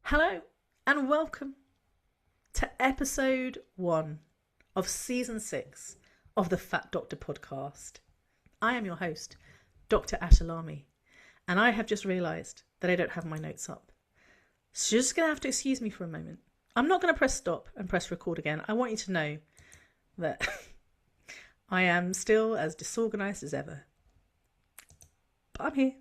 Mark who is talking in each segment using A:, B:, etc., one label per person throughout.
A: Hello and welcome to episode 1 of season 6 of the Fat Doctor podcast. I am your host, Dr. Ashalami, and I have just realised that I don't have my notes up. So you're just going to have to excuse me for a moment. I'm not going to press stop and press record again. I want you to know that I am still as disorganised as ever. But I'm here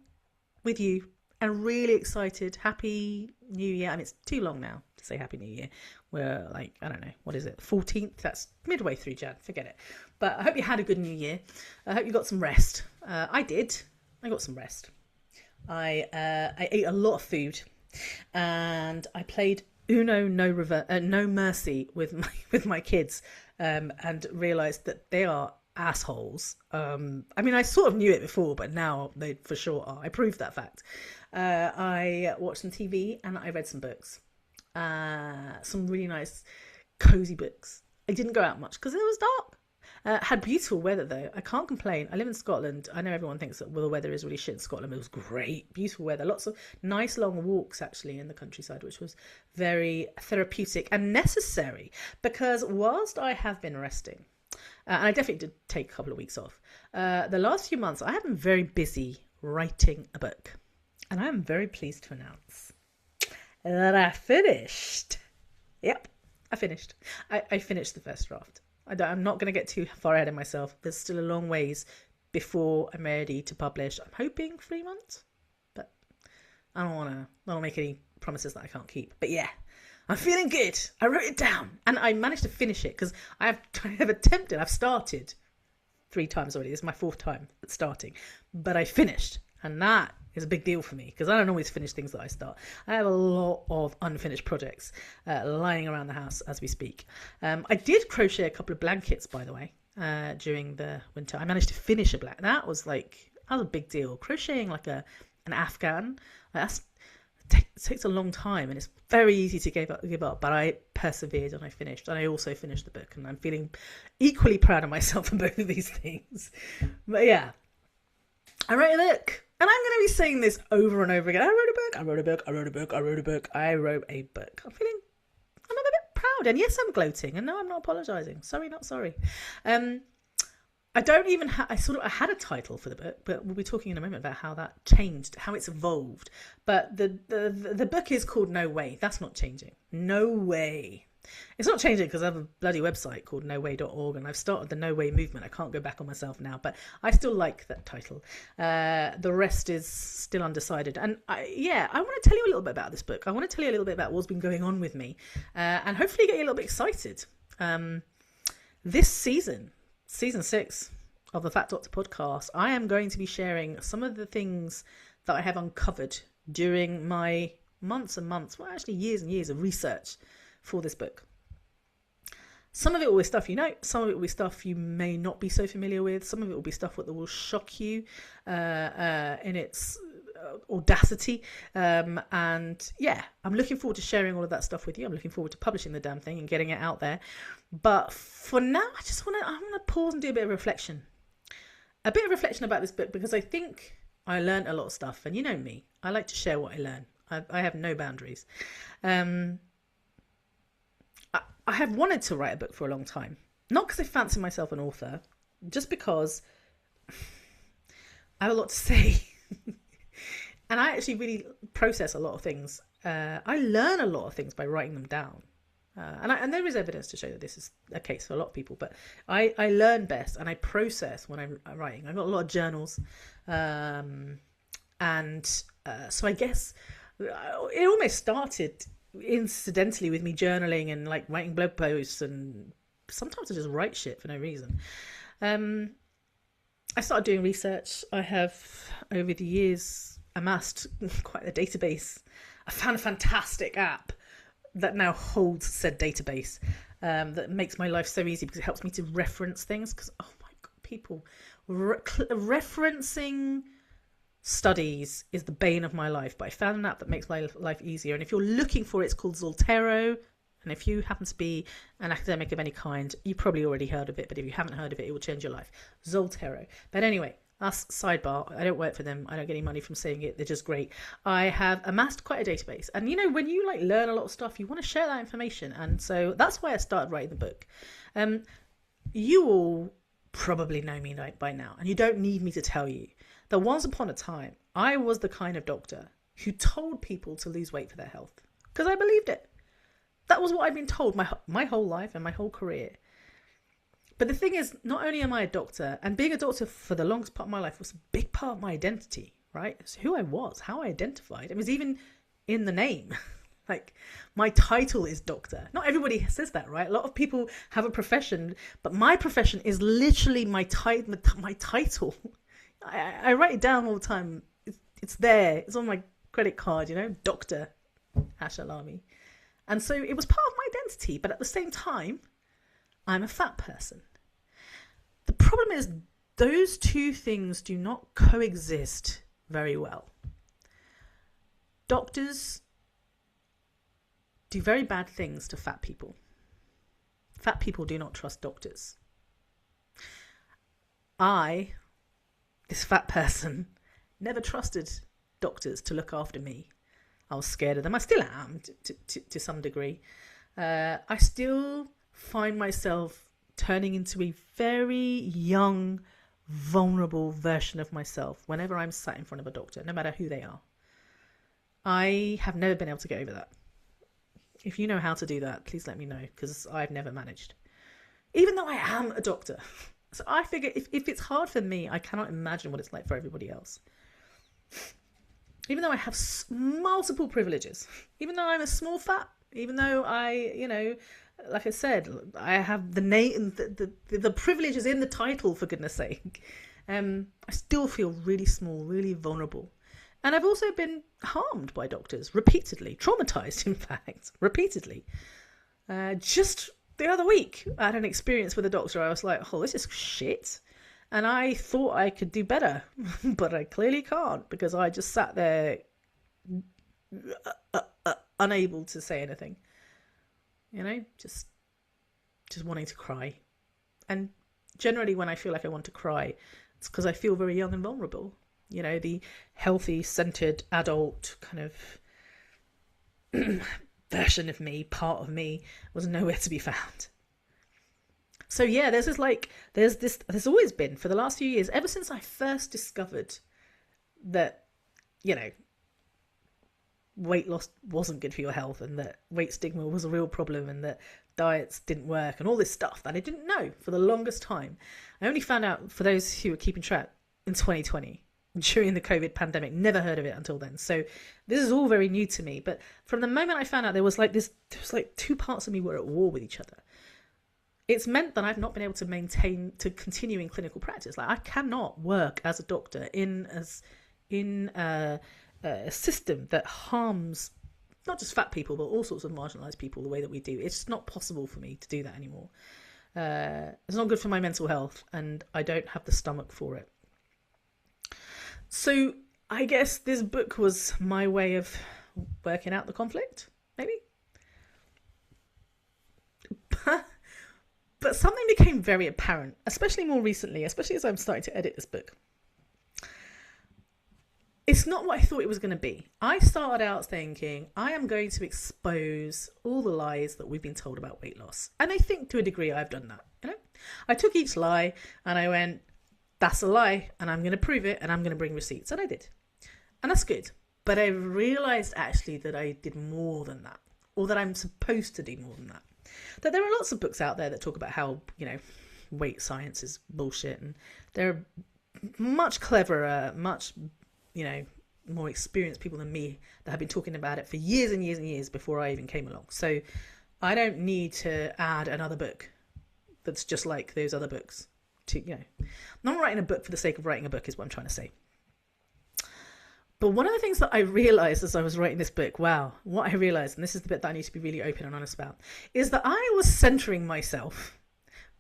A: with you. And really excited. Happy New Year. I mean, it's too long now to say Happy New Year. We're like, I don't know, what is it? 14th? That's midway through Jan. Forget it. But I hope you had a good New Year. I hope you got some rest. I did. I got some rest. I ate a lot of food. And I played Uno No Mercy with my kids. And realised that they are assholes. I mean, I sort of knew it before, but now they for sure are. I proved that fact. I watched some TV and I read some books. Some really nice, cozy books. I didn't go out much because it was dark. Had beautiful weather though. I can't complain. I live in Scotland. I know everyone thinks that the weather is really shit in Scotland. It was great, beautiful weather. Lots of nice long walks actually in the countryside, which was very therapeutic and necessary because whilst I have been resting, and I definitely did take a couple of weeks off, the last few months I have been very busy writing a book. And I am very pleased to announce that I finished. Yep, I finished. I finished the first draft. I'm not going to get too far ahead of myself. There's still a long ways before I'm ready to publish. I'm hoping 3 months, but I don't want to make any promises that I can't keep. But yeah, I'm feeling good. I wrote it down and I managed to finish it because I've started 3 times already. This is my 4th time at starting, but I finished. And that is a big deal for me because I don't always finish things that I start. I have a lot of unfinished projects lying around the house as we speak. I did crochet a couple of blankets, by the way, during the winter. I managed to finish a blanket. That was a big deal. Crocheting like an Afghan, it takes a long time and it's very easy to give up. But I persevered and I finished. And I also finished the book. And I'm feeling equally proud of myself for both of these things. But yeah, I wrote a book. And I'm going to be saying this over and over again. I wrote a book. I'm a bit proud. And yes, I'm gloating. And no, I'm not apologising. Sorry, not sorry. I don't even I had a title for the book, but we'll be talking in a moment about how that changed, how it's evolved. But the book is called No Way. That's not changing. No Way. It's not changing because I have a bloody website called noway.org and I've started the No Way movement. I can't go back on myself now, but I still like that title. The rest is still undecided. And I want to tell you a little bit about this book. I want to tell you a little bit about what's been going on with me and hopefully get you a little bit excited. This season 6 of the Fat Doctor podcast, I am going to be sharing some of the things that I have uncovered during my months and months, well actually years and years of research for this book. Some of it will be stuff you know, some of it will be stuff you may not be so familiar with, some of it will be stuff that will shock you in its audacity. And yeah, I'm looking forward to sharing all of that stuff with you. I'm looking forward to publishing the damn thing and getting it out there. But for now, I want to pause and do a bit of reflection. A bit of reflection about this book because I think I learned a lot of stuff. And you know me, I like to share what I learn. I have no boundaries. I have wanted to write a book for a long time. Not because I fancy myself an author, just because I have a lot to say. And I actually really process a lot of things. I learn a lot of things by writing them down. And there is evidence to show that this is a case for a lot of people. But I learn best and I process when I'm writing. I've got a lot of journals. So I guess it almost started incidentally with me journaling and like writing blog posts, and sometimes I just write shit for no reason. I started doing research. I have over the years amassed quite a database. I found a fantastic app that now holds said database that makes my life so easy because it helps me to reference things because oh my god, people referencing studies is the bane of my life, but I found an app that makes my life easier. And if you're looking for it, it's called Zotero. And if you happen to be an academic of any kind, you probably already heard of it. But if you haven't heard of it, it will change your life. Zotero. But anyway, Us, sidebar, I don't work for them. I don't get any money from saying it. They're just great. I have amassed quite a database. And, you know, when you like learn a lot of stuff, you want to share that information. And so that's why I started writing the book. You all probably know me by now, and you don't need me to tell you that once upon a time, I was the kind of doctor who told people to lose weight for their health because I believed it. That was what I'd been told my whole life and my whole career. But the thing is, not only am I a doctor, and being a doctor for the longest part of my life was a big part of my identity, right? It's who I was, how I identified. It was even in the name. Like, my title is doctor. Not everybody says that, right? A lot of people have a profession, but my profession is literally my title. I write it down all the time. It's there. It's on my credit card, you know, Dr. Ashalami. And so it was part of my identity, but at the same time, I'm a fat person. The problem is those two things do not coexist very well. Doctors do very bad things to fat people. Fat people do not trust doctors. I, this fat person, never trusted doctors to look after me. I was scared of them. I still am to some degree. I still find myself turning into a very young, vulnerable version of myself whenever I'm sat in front of a doctor, no matter who they are. I have never been able to get over that. If you know how to do that, please let me know, because I've never managed. Even though I am a doctor. So I figure if it's hard for me, I cannot imagine what it's like for everybody else. Even though I have multiple privileges, even though I'm a small fat, even though I, you know, like I said, I have the name, the privileges in the title, for goodness sake. I still feel really small, really vulnerable. And I've also been harmed by doctors repeatedly, traumatized, in fact, repeatedly. Just the other week, I had an experience with a doctor. I was like, oh, this is shit. And I thought I could do better, but I clearly can't, because I just sat there unable to say anything. You know, just wanting to cry. And generally when I feel like I want to cry, it's because I feel very young and vulnerable. You know, the healthy, centered, adult kind of version of me, part of me, was nowhere to be found. So yeah, there's always been, for the last few years, ever since I first discovered that, you know, weight loss wasn't good for your health, and that weight stigma was a real problem, and that diets didn't work, and all this stuff that I didn't know for the longest time. I only found out, for those who are keeping track, in 2020. During the COVID pandemic, never heard of it until then. So this is all very new to me. But from the moment I found out, there was like two parts of me were at war with each other. It's meant that I've not been able to continue in clinical practice. Like, I cannot work as a doctor in a system that harms not just fat people, but all sorts of marginalised people the way that we do. It's not possible for me to do that anymore. It's not good for my mental health, and I don't have the stomach for it. So I guess this book was my way of working out the conflict, maybe. But something became very apparent, especially more recently, especially as I'm starting to edit this book. It's not what I thought it was going to be. I started out thinking, I am going to expose all the lies that we've been told about weight loss. And I think to a degree I've done that. You know, I took each lie and I went, that's a lie, and I'm going to prove it, and I'm going to bring receipts. And I did. And that's good. But I realised actually that I did more than that, or that I'm supposed to do more than that. That there are lots of books out there that talk about how, you know, weight science is bullshit, and there are much cleverer, much, you know, more experienced people than me that have been talking about it for years and years and years before I even came along. So I don't need to add another book that's just like those other books. To, you know, I'm not writing a book for the sake of writing a book, is what I'm trying to say. But one of the things that I realized as I was writing this book, what I realized, and this is the bit that I need to be really open and honest about, is that I was centering myself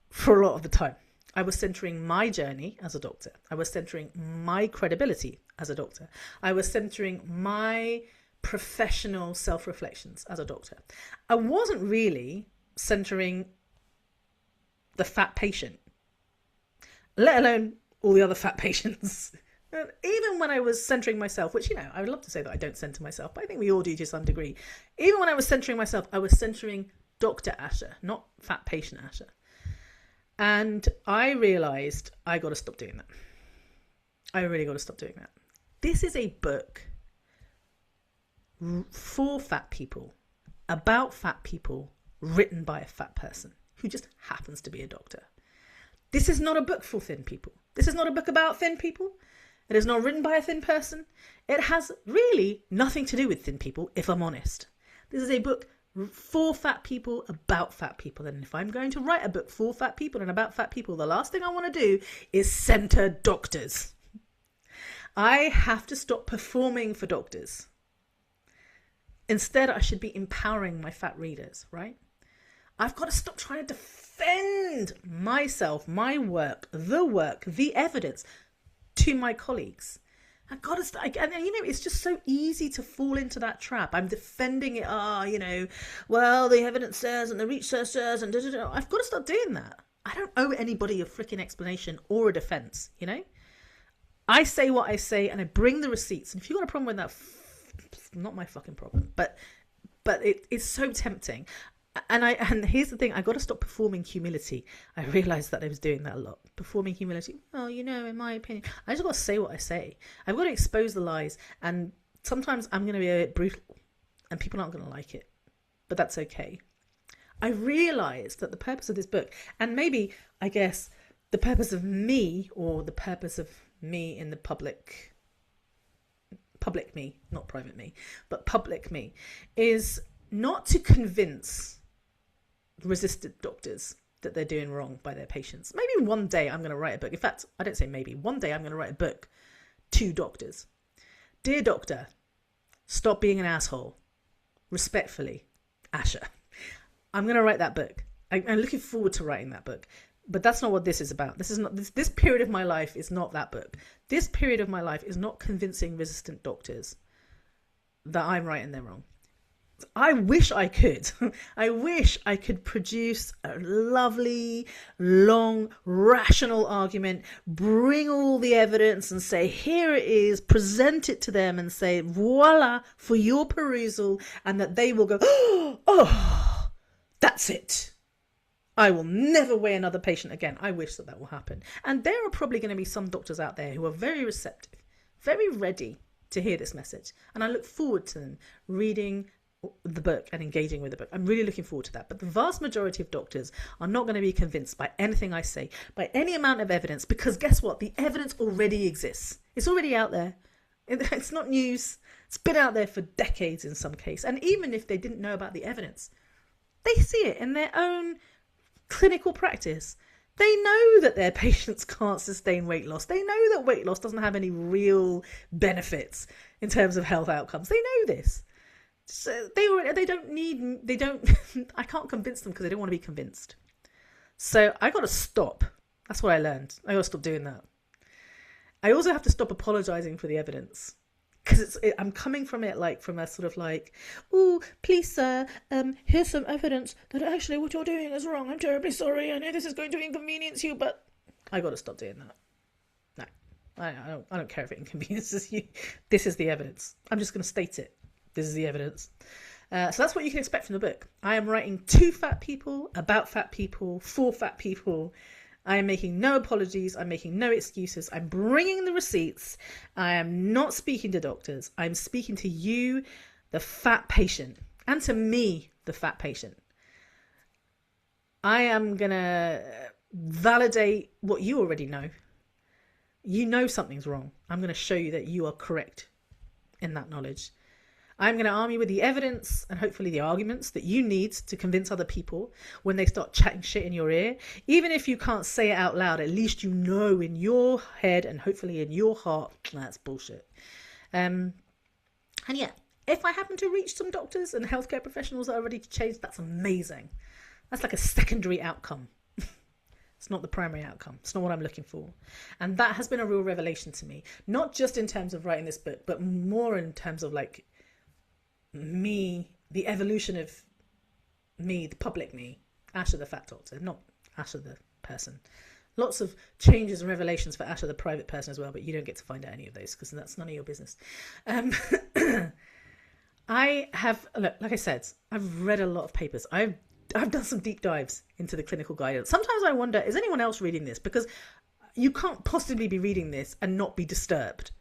A: for a lot of the time. I was centering my journey as a doctor. I was centering my credibility as a doctor. I was centering my professional self-reflections as a doctor. I wasn't really centering the fat patient, let alone all the other fat patients. Even when I was centering myself, which, I would love to say that I don't center myself, but I think we all do to some degree. Even when I was centering myself, I was centering Dr. Asher, not fat patient Asher. And I realized I got to stop doing that. I really got to stop doing that. This is a book for fat people, about fat people, written by a fat person who just happens to be a doctor. This is not a book for thin people. This is not a book about thin people. It is not written by a thin person. It has really nothing to do with thin people, if I'm honest. This is a book for fat people, about fat people. And if I'm going to write a book for fat people and about fat people, the last thing I want to do is center doctors. I have to stop performing for doctors. Instead, I should be empowering my fat readers, right? I've got to stop trying to defend myself, my work, the evidence to my colleagues. I've got to start, and it's just so easy to fall into that trap. I'm defending it. Well, the evidence says and the research says and I've got to stop doing that. I don't owe anybody a freaking explanation or a defense, I say what I say and I bring the receipts. And if you've got a problem with that, it's not my fucking problem. But it's so tempting. And here's the thing, I got to stop performing humility. I realized that I was doing that a lot. Performing humility. Well, in my opinion, I just got to say what I say. I've got to expose the lies. And sometimes I'm going to be a bit brutal and people aren't going to like it. But that's okay. I realized that the purpose of this book, and maybe, I guess, the purpose of me, or the purpose of me in the public me, not private me, but public me, is not to convince resistant doctors that they're doing wrong by their patients. Maybe one day I'm going to write a book. In fact, I don't say maybe. One day I'm going to write a book to doctors. Dear doctor, stop being an asshole. Respectfully, Asher. I'm going to write that book. I'm looking forward to writing that book. But that's not what this is about. This is not this period of my life is not that book. This period of my life is not convincing resistant doctors that I'm right and they're wrong. I wish I could. I wish I could produce a lovely, long, rational argument, bring all the evidence and say, here it is, present it to them and say, voila, for your perusal, and that they will go, oh, that's it. I will never weigh another patient again. I wish that will happen. And there are probably going to be some doctors out there who are very receptive, very ready to hear this message. And I look forward to them reading the book and engaging with the book. I'm really looking forward to that. But the vast majority of doctors are not going to be convinced by anything I say, by any amount of evidence, because guess what? The evidence already exists. It's already out there. It's not news. It's been out there for decades in some case. And even if they didn't know about the evidence, they see it in their own clinical practice. They know that their patients can't sustain weight loss. They know that weight loss doesn't have any real benefits in terms of health outcomes. They know this. So they don't I can't convince them because they don't want to be convinced. So I got to stop. That's what I learned. I got to stop doing that. I also have to stop apologizing for the evidence, because I'm coming from it from a sort of oh, please sir, here's some evidence that actually what you're doing is wrong. I'm terribly sorry. I know this is going to inconvenience you, but I got to stop doing that. No, I don't care if it inconveniences you. This is the evidence. I'm just going to state it. This is the evidence. So that's what you can expect from the book. I am writing to fat people, about fat people, for fat people. I am making no apologies. I'm making no excuses. I'm bringing the receipts. I am not speaking to doctors. I'm speaking to you, the fat patient, and to me, the fat patient. I am going to validate what you already know. You know something's wrong. I'm going to show you that you are correct in that knowledge. I'm going to arm you with the evidence and hopefully the arguments that you need to convince other people when they start chatting shit in your ear. Even if you can't say it out loud, at least you know in your head and hopefully in your heart, that's bullshit. And yeah, if I happen to reach some doctors and healthcare professionals that are ready to change, that's amazing. That's like a secondary outcome. It's not the primary outcome. It's not what I'm looking for. And that has been a real revelation to me, not just in terms of writing this book, but more in terms of me, the evolution of me, the public me, Asher the fat doctor, not Asher the person, Lots of changes and revelations for Asha, the private person, as well, but you don't get to find out any of those because that's none of your business. I have, look, like I said, I've read a lot of papers. I've done some deep dives into the clinical guidance. Sometimes I wonder, is anyone else reading this? Because you can't possibly be reading this and not be disturbed.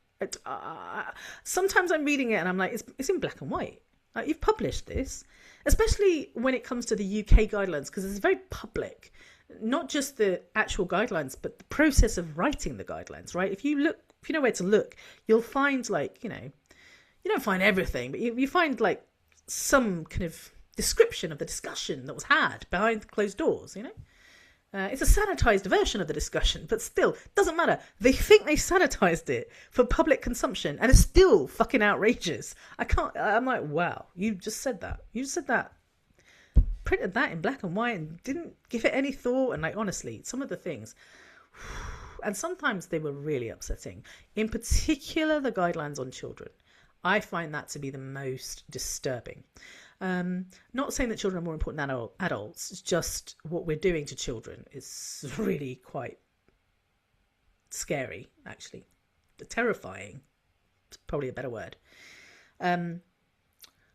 A: Sometimes I'm reading it and I'm like, it's in black and white. Like, you've published this, especially when it comes to the UK guidelines, because it's very public. Not just the actual guidelines, but the process of writing the guidelines, right? If you know where to look, you'll find, like, you know, you don't find everything, but you find like some kind of description of the discussion that was had behind closed doors, you know? It's a sanitized version of the discussion, but still, doesn't matter. They think they sanitized it for public consumption, and it's still fucking outrageous. I'm like, wow, you just said that. You just said that. Printed that in black and white and didn't give it any thought. And, like, honestly, some of the things, and sometimes they were really upsetting. In particular, the guidelines on children. I find that to be the most disturbing. Not saying that children are more important than adults. It's just what we're doing to children is really quite scary, actually. Terrifying. It's probably a better word.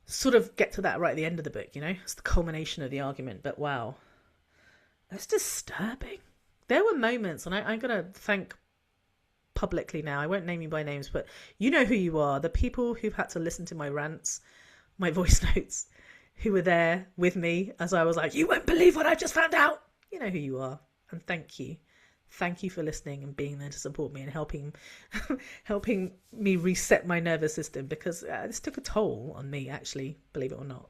A: Sort of get to that right at the end of the book, you know? It's the culmination of the argument. But wow, that's disturbing. There were moments, and I'm going to thank publicly now, I won't name you by names, but you know who you are. The people who've had to listen to my rants, my voice notes, who were there with me as I was like, you won't believe what I just found out. You know who you are. And thank you. Thank you for listening and being there to support me and helping me reset my nervous system, because this took a toll on me, actually, believe it or not.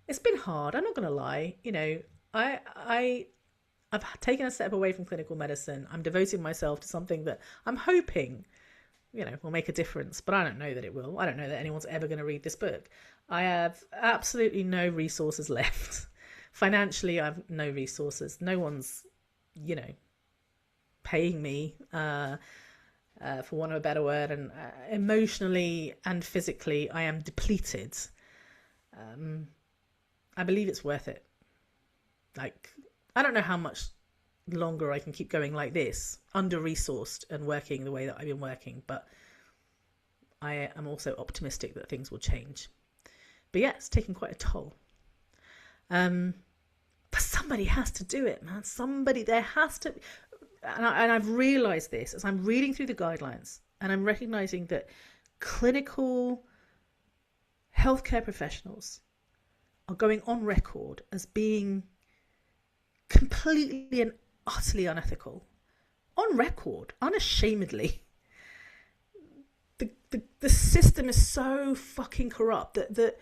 A: It's been hard. I'm not going to lie. You know, I've taken a step away from clinical medicine. I'm devoting myself to something that I'm hoping, you know, will make a difference. But I don't know that it will. I don't know that anyone's ever going to read this book. I have absolutely no resources left. Financially, I have no resources. No one's, you know, paying me, for want of a better word. And emotionally and physically, I am depleted. I believe it's worth it. Like, I don't know how much longer I can keep going like this, under-resourced and working the way that I've been working, but I am also optimistic that things will change. But yeah, it's taken quite a toll. But somebody has to do it, man. There has to... And I've realised this as I'm reading through the guidelines, and I'm recognising that clinical healthcare professionals are going on record as being completely and utterly unethical. On record, unashamedly. The system is so fucking corrupt that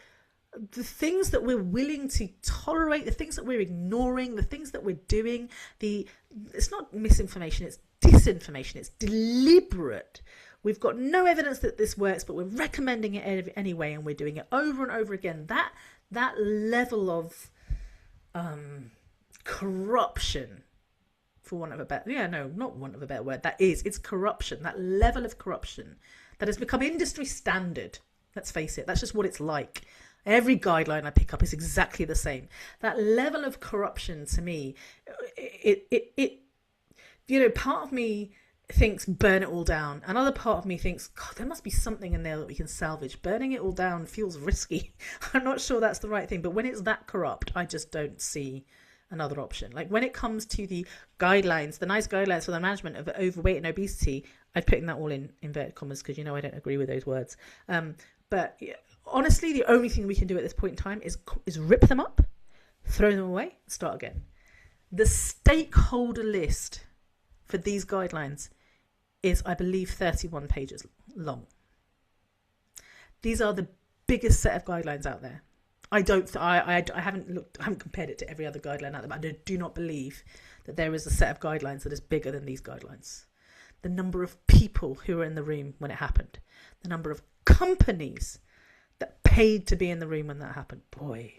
A: the things that we're willing to tolerate, the things that we're ignoring, the things that we're doing, it's not misinformation, it's disinformation, it's deliberate. We've got no evidence that this works, but we're recommending it anyway, and we're doing it over and over again. That level of corruption, for want of a better, not want of a better word, it's corruption, that level of corruption that has become industry standard. Let's face it, that's just what it's like. Every guideline I pick up is exactly the same. That level of corruption, to me, it part of me thinks burn it all down. Another part of me thinks, God, there must be something in there that we can salvage. Burning it all down feels risky. I'm not sure that's the right thing. But when it's that corrupt, I just don't see another option. Like when it comes to the guidelines, the nice guidelines for the management of overweight and obesity, I've put that all in inverted commas because, I don't agree with those words. But yeah, honestly, the only thing we can do at this point in time is rip them up, throw them away, start again. The stakeholder list for these guidelines is, I believe, 31 pages long. These are the biggest set of guidelines out there. I haven't compared it to every other guideline out there, but I do not believe that there is a set of guidelines that is bigger than these guidelines. The number of people who were in the room when it happened, the number of companies that paid to be in the room when that happened, boy,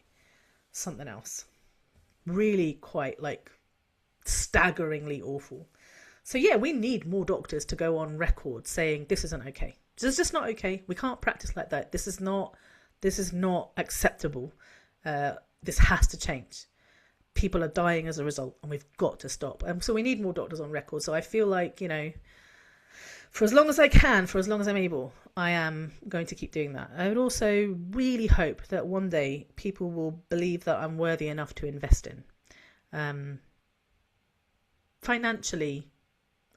A: something else. Really quite staggeringly awful. So yeah, we need more doctors to go on record saying this isn't okay. This is just not okay. We can't practice like that. This is not acceptable. This has to change. people are dying as a result, and we've got to stop. So we need more doctors on record. So I feel like, for as long as I can, for as long as I'm able, I am going to keep doing that. I would also really hope that one day people will believe that I'm worthy enough to invest in, financially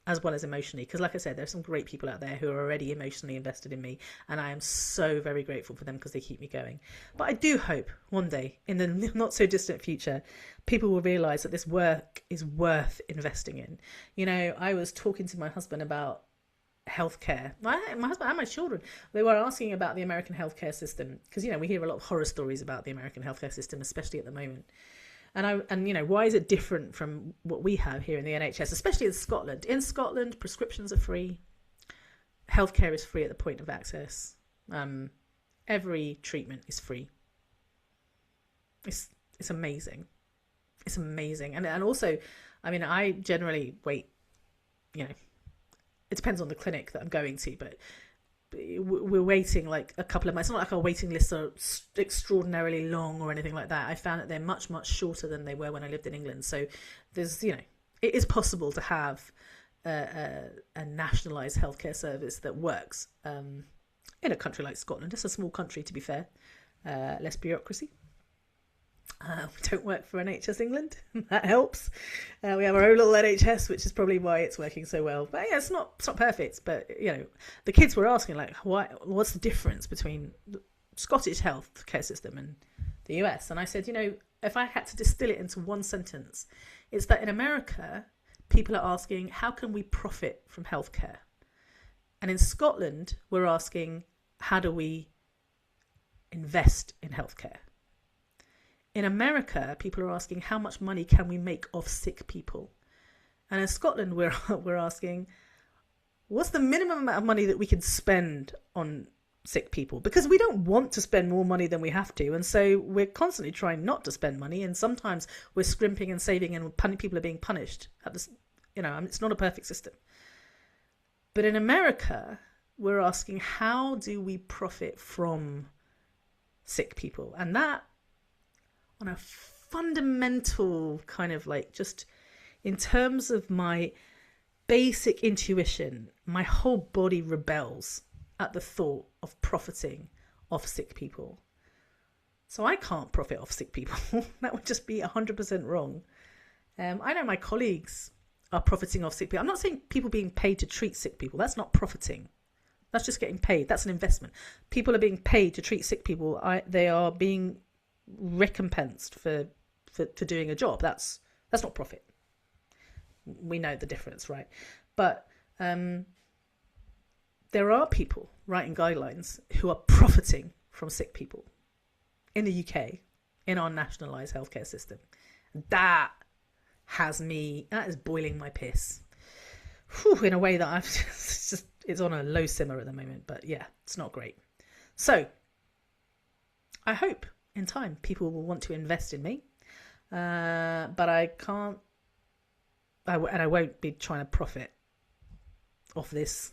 A: as well as emotionally. Because like I said, there's some great people out there who are already emotionally invested in me, and I am so very grateful for them because they keep me going. But I do hope one day, in the not so distant future, people will realise that this work is worth investing in. I was talking to my husband about healthcare. My husband and my children, they were asking about the American healthcare system, because we hear a lot of horror stories about the American healthcare system, especially at the moment. And why is it different from what we have here in the NHS, especially in Scotland? In Scotland, prescriptions are free. Healthcare is free at the point of access. Every treatment is free. It's amazing. It's amazing. And also, I generally wait, it depends on the clinic that I'm going to, but we're waiting like a couple of months. It's not like our waiting lists are extraordinarily long or anything like that. I found that they're much, much shorter than they were when I lived in England. So there's, it is possible to have a nationalised healthcare service that works in a country like Scotland. It's a small country, to be fair. Less bureaucracy. We don't work for NHS England. That helps. We have our own little NHS, which is probably why it's working so well. But yeah, it's not perfect. But the kids were asking like, what's the difference between the Scottish healthcare system and the US? And I said, if I had to distill it into one sentence, it's that in America, people are asking, how can we profit from healthcare? And in Scotland, we're asking, how do we invest in healthcare? In America, people are asking, how much money can we make off sick people? And in Scotland, we're asking, what's the minimum amount of money that we can spend on sick people? Because we don't want to spend more money than we have to. And so we're constantly trying not to spend money. And sometimes we're scrimping and saving, and people are being punished. It's not a perfect system. But in America, we're asking, how do we profit from sick people? And that, on a fundamental kind of just in terms of my basic intuition, my whole body rebels at the thought of profiting off sick people. So I can't profit off sick people. That would just be 100% wrong. I know my colleagues are profiting off sick people. I'm not saying people being paid to treat sick people. That's not profiting. That's just getting paid. That's an investment. People are being paid to treat sick people. They are being recompensed for doing a job. That's not profit. We know the difference, right? But there are people writing guidelines who are profiting from sick people in the UK, in our nationalised healthcare system. That is boiling my piss. In a way that it's on a low simmer at the moment. But yeah, it's not great. So I hope in time people will want to invest in me, but I can't, and I won't be trying to profit off this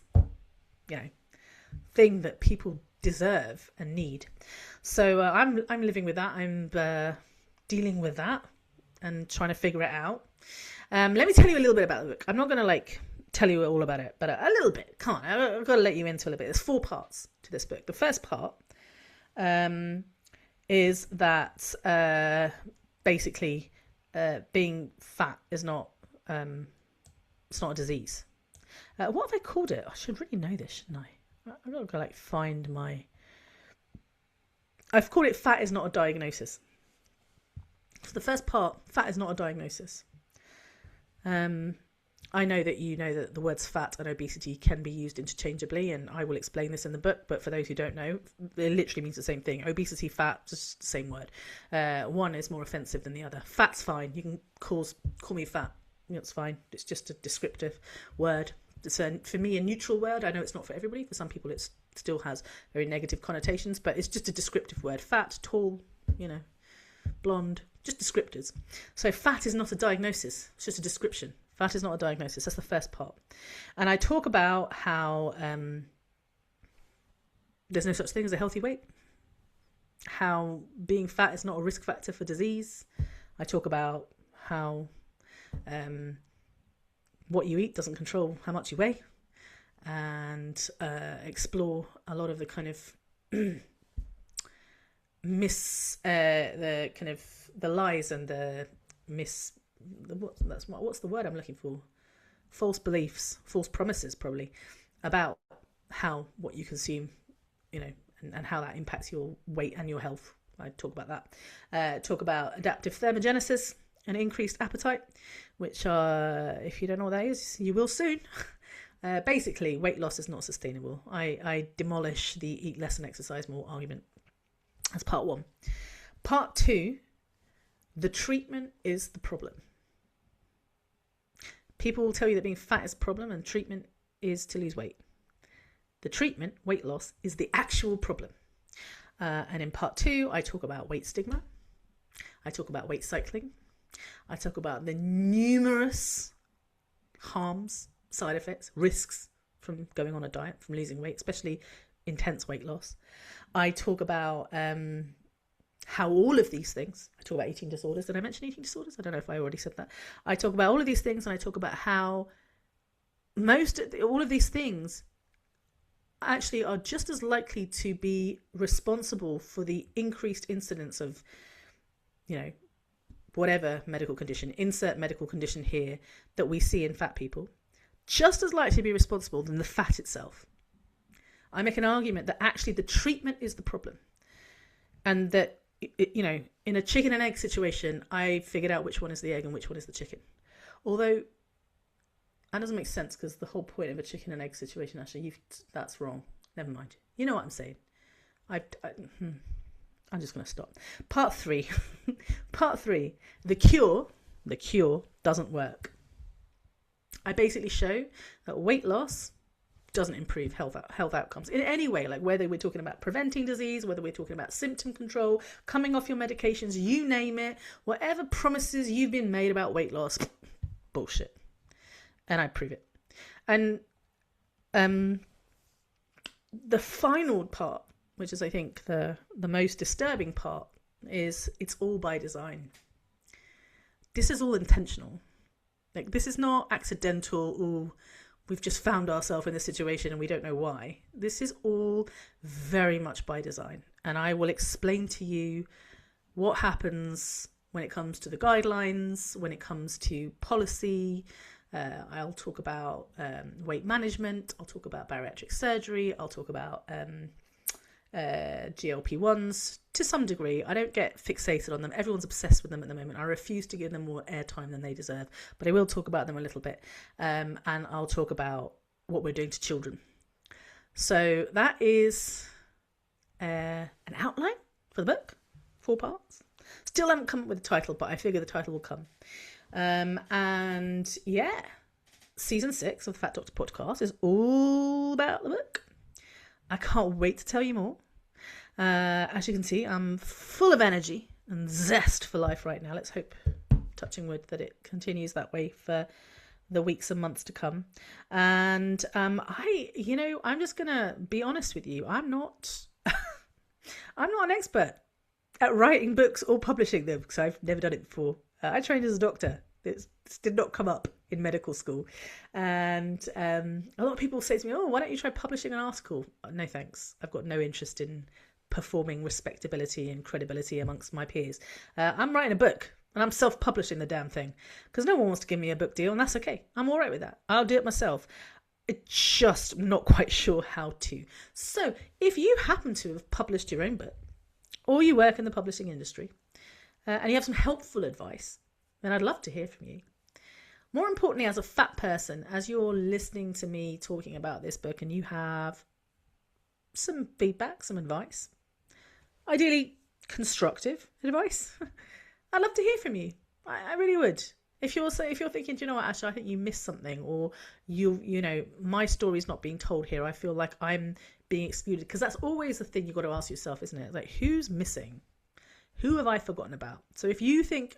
A: thing that people deserve and need. So I'm living with that. I'm dealing with that and trying to figure it out. Let me tell you a little bit about the book. I'm not going to tell you all about it, but a little bit. Come on, I've got to let you into a little bit. There's 4 parts to this book. The first part is that basically being fat is not it's not a disease. What have I called it? I should really know this, shouldn't I? I've got to go find my... I've called it fat is not a diagnosis. So the first part, fat is not a diagnosis. I know that you know that the words fat and obesity can be used interchangeably, and I will explain this in the book, but for those who don't know, it literally means the same thing. Obesity, fat, just the same word. One is more offensive than the other. Fat's fine. You can call me fat. It's fine. It's just a descriptive word. It's for me a neutral word. I know it's not for everybody. For some people it still has very negative connotations, but it's just a descriptive word. Fat, tall, blonde, just descriptors. So fat is not a diagnosis. It's just a description. Fat is not a diagnosis. That's the first part. And I talk about how there's no such thing as a healthy weight, how being fat is not a risk factor for disease. I talk about how what you eat doesn't control how much you weigh, and explore a lot of the kind of the lies and what's the word I'm looking for? False beliefs, false promises, probably, about how what you consume, and how that impacts your weight and your health. I talk about that. Talk about adaptive thermogenesis and increased appetite, which if you don't know what that is, you will soon. Basically, weight loss is not sustainable. I demolish the eat less and exercise more argument. That's part one. Part two, the treatment is the problem. People will tell you that being fat is a problem and treatment is to lose weight. The treatment, weight loss, is the actual problem. And in part two, I talk about weight stigma. I talk about weight cycling. I talk about the numerous harms, side effects, risks from going on a diet, from losing weight, especially intense weight loss. I talk about how all of these things, I talk about eating disorders. Did I mention eating disorders? I don't know if I already said that. I talk about all of these things, and I talk about how all of these things actually are just as likely to be responsible for the increased incidence of, whatever medical condition, insert medical condition here, that we see in fat people, just as likely to be responsible than the fat itself. I make an argument that actually the treatment is the problem, and that, in a chicken and egg situation, I figured out which one is the egg and which one is the chicken. Although that doesn't make sense, because the whole point of a chicken and egg situation, actually, that's wrong. Never mind. You know what I'm saying. I'm just going to stop. Part three. Part three. The cure doesn't work. I basically show that weight loss doesn't improve health outcomes in any way, like whether we're talking about preventing disease, whether we're talking about symptom control, coming off your medications, you name it, whatever promises you've been made about weight loss, bullshit. And I prove it. And the final part, which is, I think, the most disturbing part, is it's all by design. This is all intentional. Like, this is not accidental, or we've just found ourselves in this situation and we don't know why. This is all very much by design. And I will explain to you what happens when it comes to the guidelines, when it comes to policy. I'll talk about weight management. I'll talk about bariatric surgery. I'll talk about GLP-1s to some degree. I don't get fixated on them. Everyone's obsessed with them at the moment. I refuse to give them more airtime than they deserve, but I will talk about them a little bit. And I'll talk about what we're doing to children. So that is an outline for the book, 4 parts. Still haven't come up with a title, but I figure the title will come. And yeah, season 6 of the Fat Doctor podcast is all about the book. I can't wait to tell you more. As you can see, I'm full of energy and zest for life right now. Let's hope, touching wood, that it continues that way for the weeks and months to come. And I'm just gonna be honest with you. I'm not an expert at writing books or publishing them, because I've never done it before. I trained as a doctor. This did not come up in medical school. And a lot of people say to me, oh, why don't you try publishing an article? No, thanks. I've got no interest in performing respectability and credibility amongst my peers. I'm writing a book, and I'm self-publishing the damn thing, because no one wants to give me a book deal, and that's okay. I'm all right with that. I'll do it myself. It's just not quite sure how to. So if you happen to have published your own book, or you work in the publishing industry, and you have some helpful advice, then I'd love to hear from you. More importantly, as a fat person, as you're listening to me talking about this book and you have some feedback, some advice, ideally constructive advice, I'd love to hear from you. I really would. If you're thinking, do you know what, Asha, I think you missed something, or my story's not being told here, I feel like I'm being excluded, because that's always the thing you've got to ask yourself, isn't it? Like, who's missing? Who have I forgotten about? So if you think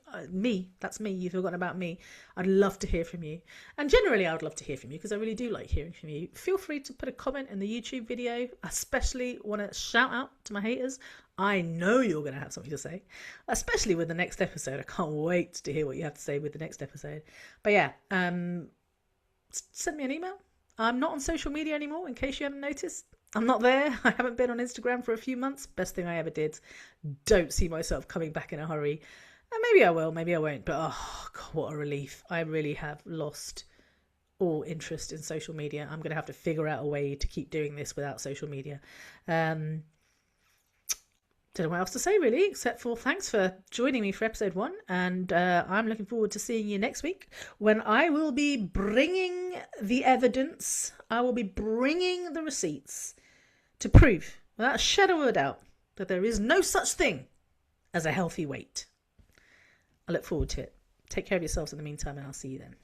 A: that's me, you've forgotten about me, I'd love to hear from you. And generally, I would love to hear from you because I really do like hearing from you. Feel free to put a comment in the YouTube video. I especially want to shout out to my haters. I know you're going to have something to say, especially with the next episode. I can't wait to hear what you have to say with the next episode. But yeah, send me an email. I'm not on social media anymore, in case you haven't noticed. I'm not there. I haven't been on Instagram for a few months. Best thing I ever did. Don't see myself coming back in a hurry. And maybe I will, maybe I won't. But oh, God, what a relief. I really have lost all interest in social media. I'm going to have to figure out a way to keep doing this without social media. Don't know what else to say, really, except for thanks for joining me for episode 1. And I'm looking forward to seeing you next week when I will be bringing the evidence. I will be bringing the receipts to prove, without a shadow of a doubt, that there is no such thing as a healthy weight. I look forward to it. Take care of yourselves in the meantime, and I'll see you then.